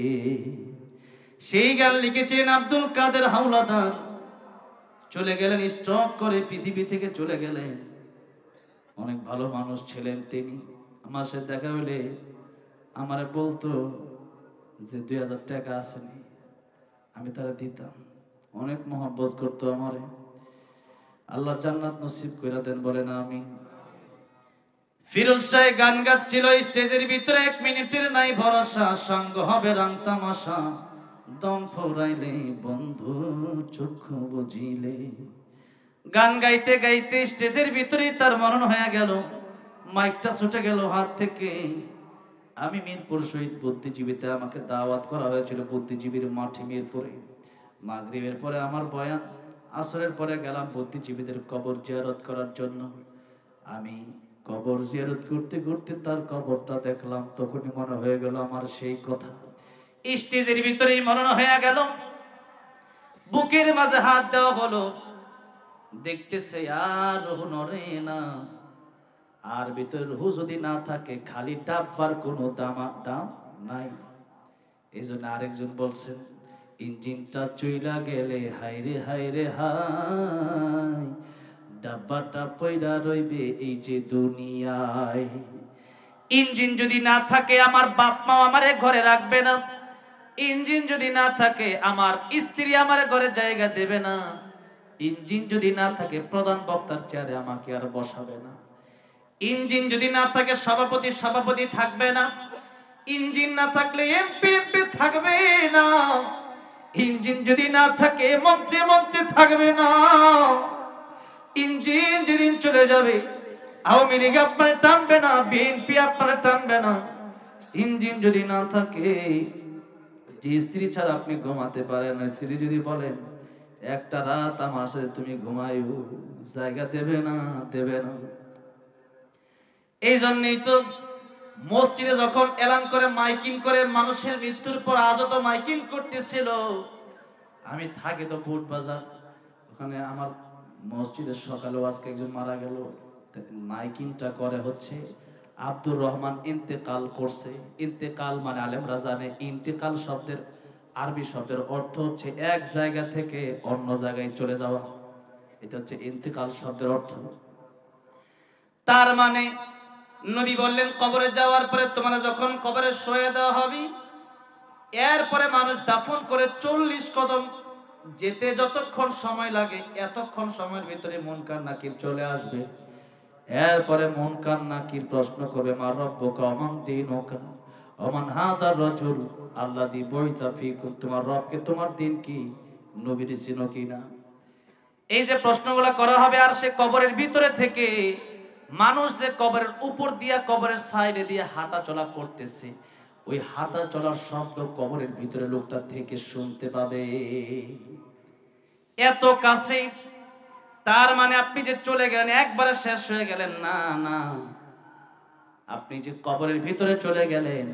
সেই গান লিখেছিলেন আব্দুল কাদের হাওলাদার। চলে গেলেন, স্ট্রোক করে পৃথিবী থেকে চলে গেলেন। অনেক ভালো মানুষ ছিলেন তিনি। আমার সাথে দেখা হইলে আমারে বলতো যে ২০০০ টাকা আসেনি, আমি তারা দিতাম, অনেক মহব্বত করতো আমারে। আল্লাহ জান্নাত নসিব কইরা দেন, বলেন আমিন। ফিরোজ শাহ গান গাচ্ছিল স্টেজের ভিতরে, 1 মিনিটের নাই ভরসা, সঙ্গ হবে রং তামাশা, দম ফুরাইলে বন্ধু চক্ষু বুঝিলে। গান গাইতে গাইতে স্টেজের ভিতরেই তার মরণ হয়ে গেল, মাইকটা ছুটে গেল হাত থেকে। আমি মিরপুর শহীদ বুদ্ধিজীবীতে আমাকে দাওয়াত করা হয়েছিল বুদ্ধিজীবীর মাঠে মিরপুরে। মাগরিবের পরে আমার বয়ান, আসরের পরে গেলাম বুদ্ধিজীবীদের কবর জিয়ারত করার জন্য। আমি কবর জিয়ারত করতে করতে তার কবরটা দেখলাম, তখনই মনে হয়ে গেল আমার সেই কথা। স্টেজের ভিতরেই মরণ হয়ে গেল, বুকের মাঝে হাত দেওয়া হলো, দেখতেছে আর রুহ নড়ে না। আর ভিতরে রুহ যদি না থাকে, খালি ডাব্বার কোনো দাম নাই। এই জন্য আরেকজন বলছেন, ইঞ্জিনটা চইলা গেলে হাইরে হাইরে হাই, ডাব্বাটা পয়রা রইবে এই যে দুনিয়ায়। ইঞ্জিন যদি না থাকে, আমার বাপ মা আমারে ঘরে রাখবে না। ইঞ্জিন যদি না থাকে, আমার স্ত্রী আমার ঘরে জায়গা দেবে না। ইঞ্জিন যদি না থাকে, প্রধান বক্তার চেয়ারে আমাকে আর বসাবে না। ইঞ্জিন যদি না থাকে, সভাপতি থাকবে না। ইঞ্জিন না থাকলে এমপি থাকবে না। ইঞ্জিন যদি না থাকে, মন্ত্রী থাকবে না। ইঞ্জিন যেদিন চলে যাবে, আওয়ামী লীগ আপনার টানবে না, বিএনপি আপনার টানবে না। ইঞ্জিন যদি না থাকে, যে স্ত্রী ছাড়া আপনি ঘুমাতে পারেন, স্ত্রী যদি বলেন একটা রাত আমার সাথে তুমি ঘুমাইও, জায়গা দেবে না। এই জন্যই তো মসজিদে যখন এলান করে, মাইকিং করে, মানুষের মৃত্যুর পর আজও তো মাইকিং করতেছিল। আমি থাকি তো বুট বাজার, ওখানে আমার মসজিদের সকালেও আজকে একজন মারা গেল, মাইকিংটা করে হচ্ছে আব্দুর রহমান ইন্তেকাল করছে। ইন্তেকাল মানে আলেমরা জানে, ইন্তেকাল শব্দের আরবি শব্দের অর্থ হচ্ছে এক জায়গা থেকে অন্য জায়গায় চলে যাওয়া। এটা হচ্ছে ইন্তেকাল শব্দের অর্থ। তার মানে নবী বললেন, কবরে যাওয়ার পরে তোমরা যখন কবরে শুয়ে দেওয়া হবে, এরপরে মানুষ দাফন করে 40 কদম যেতে যতক্ষণ সময় লাগে, এতক্ষণ সময়ের ভিতরে মুনকার নাকির চলে আসবে। এরপরে মুনকার নাকির প্রশ্ন করবে, মা রব্বুকা ওমান দীনুকা ওমান হাদার রাজুল আল্লাযী বুইতা ফীকুম, তোমার রবকে, তোমার দিন কি, নবীকে চিনো কিনা। এই যে প্রশ্নগুলো করা হবে, আর সে কবরের ভিতরে থেকে মানুষ যে কবরের উপর দিয়া, কবরের সাইডে দিয়ে হাঁটা চলা করতেছে, ওই হাঁটা চলার শব্দ কবরের ভিতরে লোকটা থেকে শুনতে পাবে, এত কাছে। তার মানে আপনি যে চলে গেলেন, একবারে শেষ হয়ে গেলেন না, আপনি যে কবরের ভিতরে চলে গেলেন,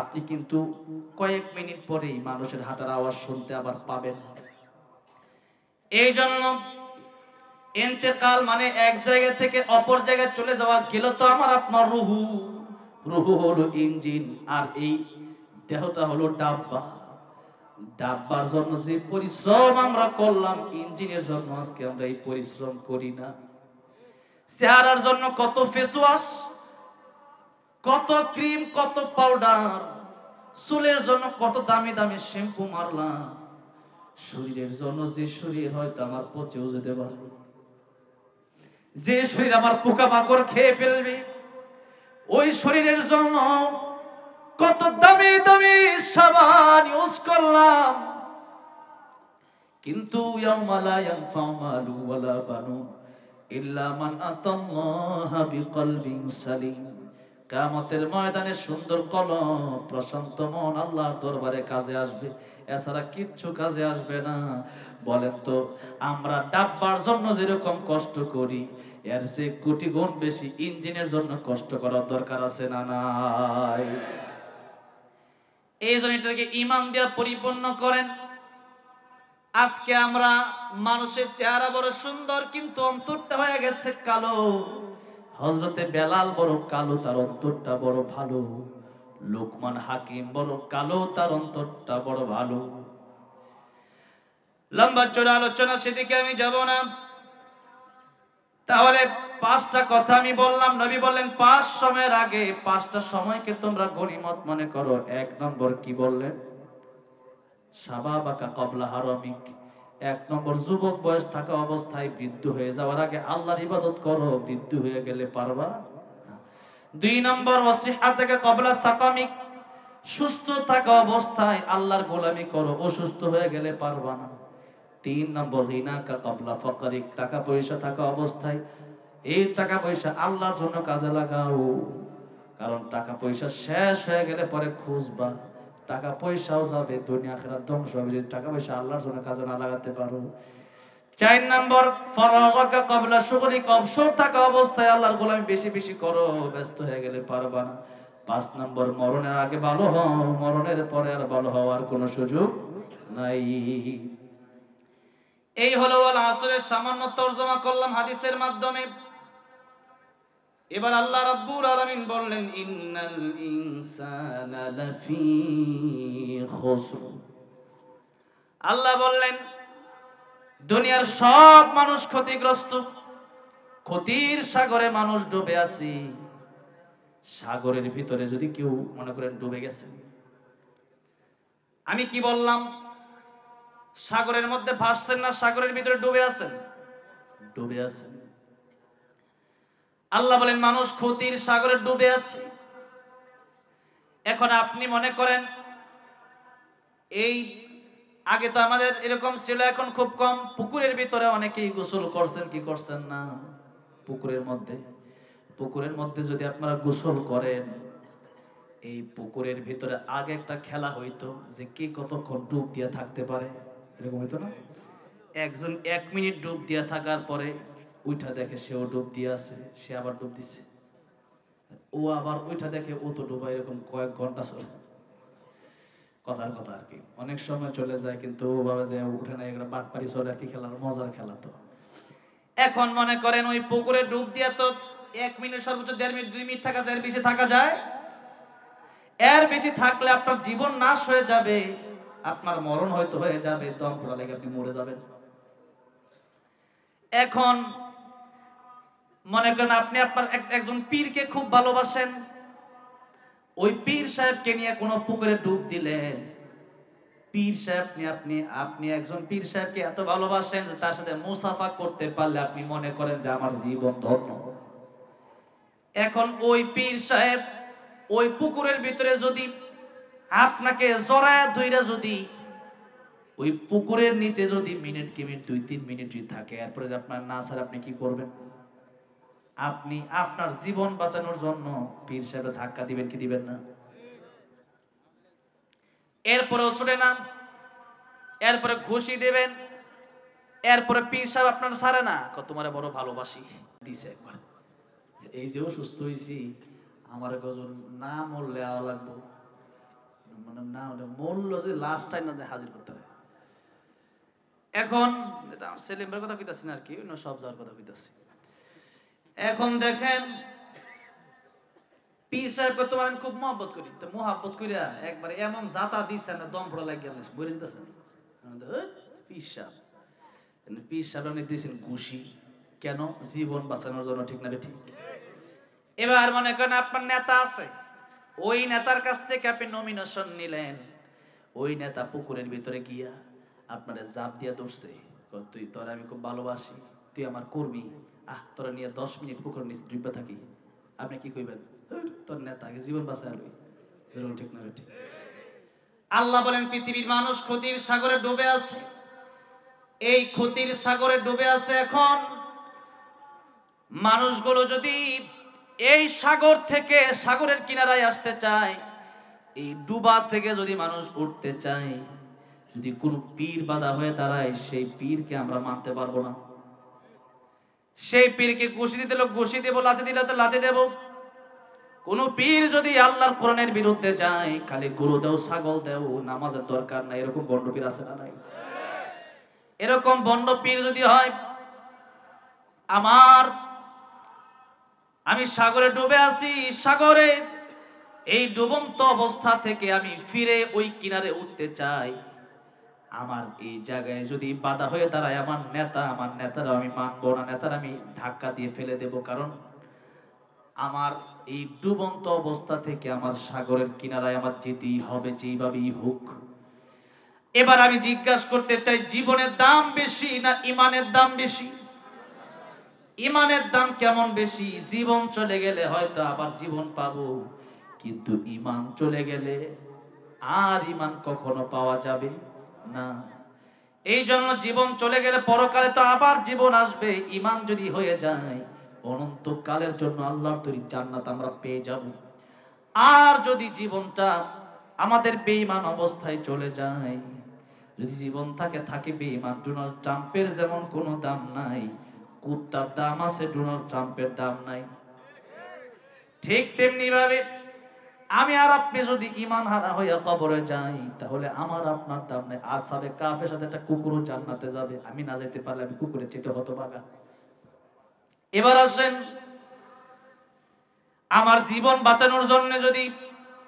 আপনি কিন্তু কয়েক মিনিট পরেই মানুষের হাঁটার আওয়াজ শুনতে আবার পাবেন। এই জন্য ইন্তেকাল মানে এক জায়গা থেকে অপর জায়গায় চলে যাওয়া। গেল তো আমার আপনার রুহু হলো ইঞ্জিন, আর এই দেহটা হলো ডাব্বা। ডাব্বার জন্য যে পরিশ্রম আমরা করলাম, ইঞ্জিনের জন্য আজকে আমরা এই পরিশ্রম করি না। চেহারার জন্য কত ফেস ওয়াশ, কত ক্রিম, কত পাউডার, চুলের জন্য কত দামি দামি শ্যাম্পু মারলাম। শরীরের জন্য যে শরীর হয়তো আমার পচেও যেতে পারবে, যে শরীর আমার পোকামাকড় খেয়ে ফেলবে, ওই শরীরের জন্য কত দামি দামি সাবান ইউজ করলাম। কিন্তু ইয়াউমা লা ইয়ানফাউ মালু ওয়ালা বানুন ইল্লা মান আতাল্লাহা বিকলবিন সালিম। কিয়ামতের ময়দানে সুন্দর কলম, প্রশান্ত মন আল্লাহর দরবারে কাজে আসবে, এছাড়া কিচ্ছু কাজে আসবে না। বলেন তো, আমরা ডাব্বার জন্য যেরকম কষ্ট করি, এর চেয়ে কোটি গুণ বেশি ইঞ্জিনের জন্য কষ্ট করার দরকার আছে না নাই? এই জন্য এটাকে ঈমান দিয়ে পরিপূর্ণ করেন। আজকে আমরা মানুষের চেহারা বড় সুন্দর, কিন্তু অন্তরটা হয়ে গেছে কালো। হযরতে বেলাল বড় কালো, তার অন্তরটা বড় ভালো। লোকমান হাকিম বড় কালো, তার অন্তরটা বড় ভালো। লম্বা চড়া আলোচনা, সেদিকে আমি যাব না। তাহলে 5টা কথা আমি বললাম। নবী বললেন 5 সময়ের আগে 5টা সময়কে তোমরা গনিমত মনে করো। 1 নম্বর কি বললেন? শাবাবাকা ক্বাবলা হারামিক, 1 নম্বর যুবক বয়স থাকা অবস্থায় বৃদ্ধ হয়ে যাওয়ার আগে আল্লাহর ইবাদত করো, বৃদ্ধ হয়ে গেলে পারবা না। 2 নম্বর ওয়াসিহাতাকা ক্বাবলা সাকামিক, সুস্থ থাকা অবস্থায় আল্লাহর গোলামি করো, অসুস্থ হয়ে গেলে পারবা না। 3 নম্বর গিনাকা ক্বাবলা ফাকরিক, টাকা পয়সা থাকা অবস্থায় এই টাকা পয়সা আল্লাহর জন্য কাজে লাগাও, কারণ টাকা পয়সা শেষ হয়ে গেলে পরে খুঁজবা, টাকা পয়সাও যাবে, দুনিয়া আখিরাত ধ্বংস হবে যদি টাকা পয়সা আল্লাহর জন্য কাজে না লাগাতে পারো। 4 নম্বর ফারাগাকা ক্বাবলা শুগলিক, অবসর থাকা অবস্থায় আল্লাহর গোলামি বেশি বেশি করো, ব্যস্ত হয়ে গেলে পারবা না। 5 নম্বর মরণের আগে ভালো হও, মরণের পরে আর ভালো হওয়ার কোনো সুযোগ নাই। এই হলো আল আসরের সামান্য তরজমা করলাম হাদিসের মাধ্যমে। এবার আল্লাহ রাব্বুল আলামিন বললেন ইন্নাল ইনসানা লাফি খুসর। আল্লাহ বললেন দুনিয়ার সব মানুষ ক্ষতিগ্রস্ত, ক্ষতির সাগরে মানুষ ডুবে আছে। সাগরের ভিতরে যদি কেউ মনে করেন ডুবে গেছে, আমি কি বললাম? সাগরের মধ্যে ভাসছেন না, সাগরের ভিতরে ডুবে আছেন? ডুবে আছেন। আল্লাহ বলেন মানুষ ক্ষতির সাগরে ডুবে আছে। এখন আপনি মনে করেন এই আগে তো আমাদের এরকম ছিল, এখন খুব কম, পুকুরের ভিতরে অনেকেই গোসল করছেন, কি করছেন না? পুকুরের মধ্যে যদি আপনারা গোসল করেন, এই পুকুরের ভিতরে আগে একটা খেলা হইতো যে কে কতক্ষণ ডুব দিয়ে থাকতে পারে, এরকম হইতো না? একজন 1 মিনিট ডুব দিয়ে থাকার পরে উঠা দেখে সেও ডুব দিয়ে আছে, সে আবার ডুব দিছে, ও আবার উঠা দেখে ও তো ডুবা, এরকম কয়েক ঘন্টা চলে। কথার কথা আর কি, অনেক সময় চলে যায় কিন্তু ও ভাবে যে উঠে না, এগুলো বাটপারি চলে আর কি, খেলার মজার খেলা তো। এখন মনে করেন ওই পুকুরে ডুব দিয়ে তো 1 মিনিট, সর্বোচ্চ 1.5 মিনিট 2 মিনিট থাকা যায়, এর বেশি থাকা যায়? এর বেশি থাকলে আপনার জীবন নাশ হয়ে যাবে, আপনার মরণ হয়তো হয়ে যাবে, দম পড়া লেগে আপনি মরে যাবেন। এখন মনে করেন আপনি আপনার একজন পীরকে খুব ভালোবাসেন, ওই পীর সাহেবকে নিয়ে কোনো পুকুরে ডুব দিলেন। পীর সাহেব আপনি একজন পীর সাহেবকে এত ভালোবাসেন যে তার সাথে মুসাফা করতে পারলে আপনি মনে করেন যে আমার জীবন ধন্য। এখন ওই পীর সাহেব ওই পুকুরের ভিতরে যদি আপনাকে জড়ায়া ধইরা যদি ওই পুকুরের নিচে যদি মিনিট 2-3 মিনিট যদি থাকে, এরপরে যে আপনার না স্যার আপনি কি করবেন? আপনি আপনার জীবন বাঁচানোর জন্য পীর সাহেবের ধাক্কা দিবেন কি দিবেন না? এরপরেও ছুটে না, এরপরে ঘুষি দেবেন, এরপরে পীর সাহেব আপনার ছাড়ে না, তোমারে বড় ভালোবাসি দিছে একবার, এই যে অসুস্থ হয়েছি আমার গজল না মরলে আওয়া লাগবো, মানে না মরলো যে লাস্ট টাইম না হাজির করতে হবে। এখন সেলিমের কথা কইতাছি না আর কি, অন্য সব যাওয়ার কথা কইতাছি। এখন দেখেন পীর সাহেবকে তোমার আমি খুব মহব্বত করি, তো মহব্বত করিয়া একবার এমন জাতা দিচ্ছে না, দম পড়া লাগিয়ে বলে দিতেছে পীর সাহেব। পীর সাহেব আপনি দিয়েছেন ঘুষি কেন? জীবন বাঁচানোর জন্য, ঠিক না ঠিক? এবার মনে করেন আপনার নেতা আছে, ওই নেতার কাছ থেকে আপনি নমিনেশন নিলেন, ওই নেতা পুকুরের ভিতরে গিয়া আপনারা জাপ দিয়া ধরছে, তুই তোর আমি খুব ভালোবাসি, তুই আমার কর্মী, তোরা নিয়ে 10 মিনিট পুকুরের নিচে ডুবে থাকি, আপনি কি কইবেন? তোর নেতা আগে জীবন বাঁচায়, ঠিক না ঠিক? আল্লাহ বলেন পৃথিবীর মানুষ ক্ষতির সাগরে ডুবে আছে, এই ক্ষতির সাগরে ডুবে আছে। এখন মানুষগুলো যদি এই সাগর থেকে সাগরের কিনারায় আসতে চায়, এই ডুবা থেকে যদি মানুষ উঠতে চায়, যদি কোনো পীর বাধা হয়ে দাঁড়ায়, সেই পীরকে আমরা মানতে পারবো না। সেই পীরকে ঘুষি দিতে লোক ঘুষি দেব, লাথি দিলে তো লাথি দেব। কোন পীর যদি আল্লাহর কোরআনের বিরুদ্ধে যায়, খালি গরু দেও ছাগল দেও, নামাজের দরকার নাই, এরকম বন্ড পীর আছে না নাই? এরকম বন্ড পীর যদি হয়, আমি সাগরে ডুবে আছি, সাগরে এই ডুবন্ত অবস্থা থেকে আমি ফিরে ওই কিনারে উঠতে চাই, আমার এই জায়গায় যদি বাধা হয়ে দাঁড়ায় আমার নেতারা আমি মানবো না, নেতারা আমি ধাক্কা দিয়ে ফেলে দেব, কারণ আমার এই ডুবন্ত অবস্থা থেকে আমার সাগরের কিনারায় আমার যেতেই হবে, যেইভাবেই হোক। এবার আমি জিজ্ঞাসা করতে চাই, জীবনের দাম বেশি না ইমানের দাম বেশি? ইমানের দাম কেমন বেশি? জীবন চলে গেলে হয়তো আবার জীবন পাবো, কিন্তু ইমান চলে গেলে আর ইমান কখনো পাওয়া যাবে না। এই জন্য জীবন চলে গেলে পরকালে তো আবার জীবন আসবে। ইমান যদি হয়ে যায় অনন্তকালের জন্য আল্লাহর তৈরি জান্নাত আমরা পেয়ে যাব। আর যদি জীবনটা আমাদের বেঈমান অবস্থায় চলে যায়, যদি জীবন থাকে বেঈমান, ডোনাল্ড ট্রাম্পের যেমন কোনো দাম নাই, কুত্তার দাম আছে, ডোনাল্ড ট্রাম্পের দাম নাই। ঠিক তেমনি ভাবে আমি আর আপনি যদি ঈমান হারা হইয়া কবরে যাই, তাহলে আমার আপনার দাম নাই। আসহাবে কাফের সাথে একটা কুকুরও জান্নাতে যাবে, আমি না যেতে পারলে আমি কুকুরের চেয়ে হতভাগা। এবার আসেন, আমার জীবন বাঁচানোর জন্য যদি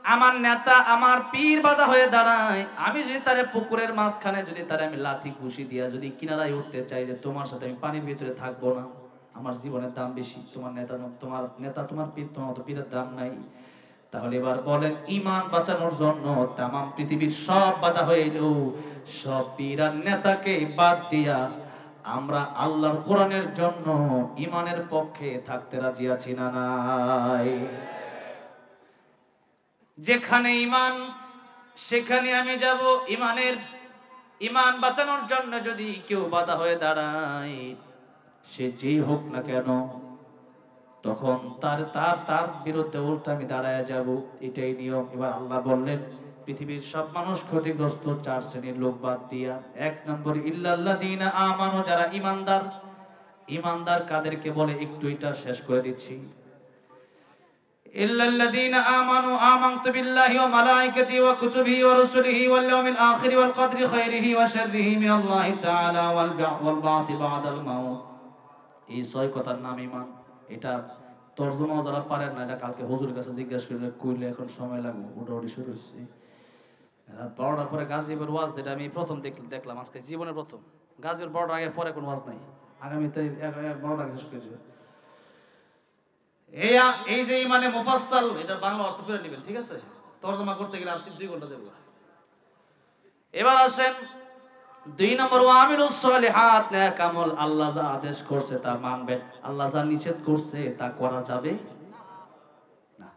আমার নেতা, আমার পীর বাধা হয়ে দাঁড়ায়, আমি যদি তারে পুকুরের মাঝখানে যদি তারে আমি লাথি ঘুষি দিয়া যদি কিনারায় উঠতে চাই যে তোমার সাথে আমি পানির ভিতরে থাকবো না, আমার জীবনের দাম বেশি, তোমার নেতা তোমার পীর তোমার মতো পীরের দাম নাই। তাহলে এবার বলেন, ঈমান বাঁচানোর জন্য তামাম পৃথিবীর সব বাধা হয়ে এলো, সব পীর আর নেতাকে বাদ দিয়া আমরা আল্লাহর কোরআনের জন্য ঈমানের পক্ষে থাকতে রাজি আছি না নাই? যেখানে ঈমান সেখানে আমি যাব। ঈমান বাঁচানোর জন্য যদি কেউ বাধা হয়ে দাঁড়ায়, সে যেই হোক না কেন, তখন তার তার তার বিরুদ্ধে উল্টা আমি দাঁড়ায় যাব, এটাই নিয়ম। এবার আল্লাহ বললেন, পৃথিবীর সব মানুষ ক্ষতিগ্রস্ত চার শ্রেণীর লোক বাদ দিয়া, এক নম্বর ইল্লাল্লাযীনা আমানু, যারা ঈমানদার। ঈমানদার কাদেরকে বলে একটু এটা শেষ করে দিচ্ছি। ইল্লাল্লাযীনা আমানু আমানতু বিল্লাহি ওয়া মালাইকাতিহি ওয়া কুতুবিহি ওয়া রুসুলিহি ওয়াল ইয়াউমিল আখির ওয়াল কদরি খায়রিহি ওয়া শাররিহি মিনাল্লাহি তাআলা ওয়াল বা'থি বা'দাল মাউত। এই ছয় কথার নাম ঈমান। এটা তরজমা যারা পারেন না, এটা কালকে হুজুরের কাছে জিজ্ঞাসা করলে কইলে এখন সময় লাগবে, উঠাউঠি শুরু হচ্ছে। রাত 12টার পরে গাজীপুর ওয়াজ, যেটা আমি প্রথম দেখলাম আজকে জীবনের প্রথম। গাজীপুর 12টার আগে পরে কোনো ওয়াজ নাই, আগামীতে 12টা শেষ করে দিবে। এই যে ইমানে মুফাসসাল, এটা বাংলা অর্থ করে নেবেন, ঠিক আছে? তরজমা করতে গেলে আর 2 ঘন্টা যাবে। এবার আসেন 2 নম্বর, ওয়ামিলুস সলিহাত, নেক আমল। আল্লাহ যা আদেশ করছে তা মানবেন, আল্লাহ যা নিষেধ করছে তা করা যাবে না।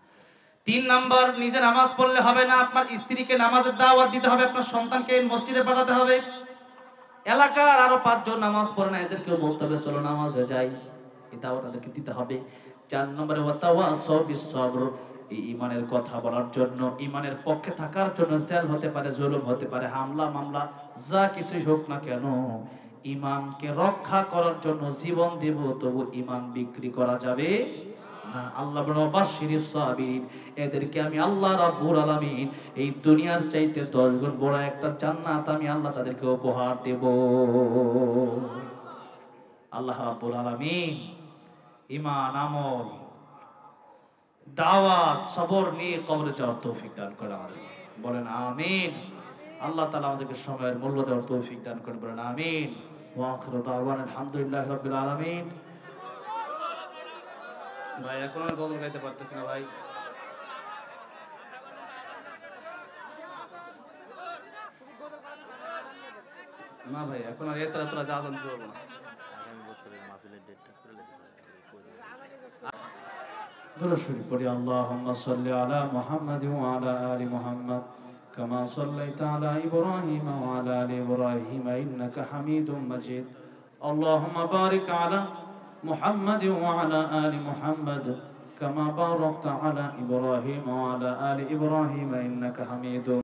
3 নম্বর, নিজে নামাজ পড়লে হবে না, আপনার স্ত্রীকে নামাজের দাওয়াত দিতে হবে, আপনার সন্তানকে মসজিদে পাঠাতে হবে। এলাকার আরো 5 জন নামাজ পড়ে না, এদেরকেও বলতে হবে চলো নামাজে যাই, এই দাওয়াত তাদেরকে দিতে হবে। 4 নম্বরে ওয়াতাওয়াসাউ বিস সবর, এই ঈমানের কথা বলার জন্য, ঈমানের পক্ষে থাকার জন্য জেল হতে পারে, জুলুম হতে পারে, হামলা মামলা যা কিছুই হোক না কেন, ঈমানকে রক্ষা করার জন্য জীবন দেব, তবু ঈমান বিক্রি করা যাবে না। আল্লাহ বলেন বাশশিরিস সাবিরিন, এদেরকে আমি আল্লাহ রাব্বুল আলামিন এই দুনিয়ার চাইতে 10 গুণ বড় একটা জান্নাত আমি আল্লাহ তাদেরকে উপহার দেব। আল্লাহ রাব্বুল আলামিন ঈমান, আমল, দাওয়াত, সবর নিয়ে কবরে যাওয়ার তৌফিক দান করেন আমাদেরকে, বলেন আমিন। আল্লাহ তাআলা আমাদেরকে সময়ের মূল্য দেওয়ার তৌফিক দান করেন, বলেন আমিন। ওয়া আখিরু দাওয়ানা আলহামদুলিল্লাহি রাব্বিল আলামিন। ভাই এখন আর গজল গাইতে পারতেছি না ভাই। না ভাই এখন আর এত রাতে আজান করব না। আগামী বছরের মাহফিলের ডেটটা করে লেখা দুরূদ শরীফ পড়ি। আল্লাহুম্মা সাল্লি আলা মুহাম্মাদ ওয়া আলা আলি মুহাম্মাদ কামা সাল্লাইতা আলা ইব্রাহিম ওয়া আলা আলি ইব্রাহিম ইন্নাকা হামিদুম মাজিদ। আল্লাহুম্মা বারিক আলা মুহাম্মাদ ওয়া আলা আলি মুহাম্মাদ কামা বারাকতা আলা ইব্রাহিম ওয়া আলা আলি ইব্রাহিম ইন্নাকা হামিদুম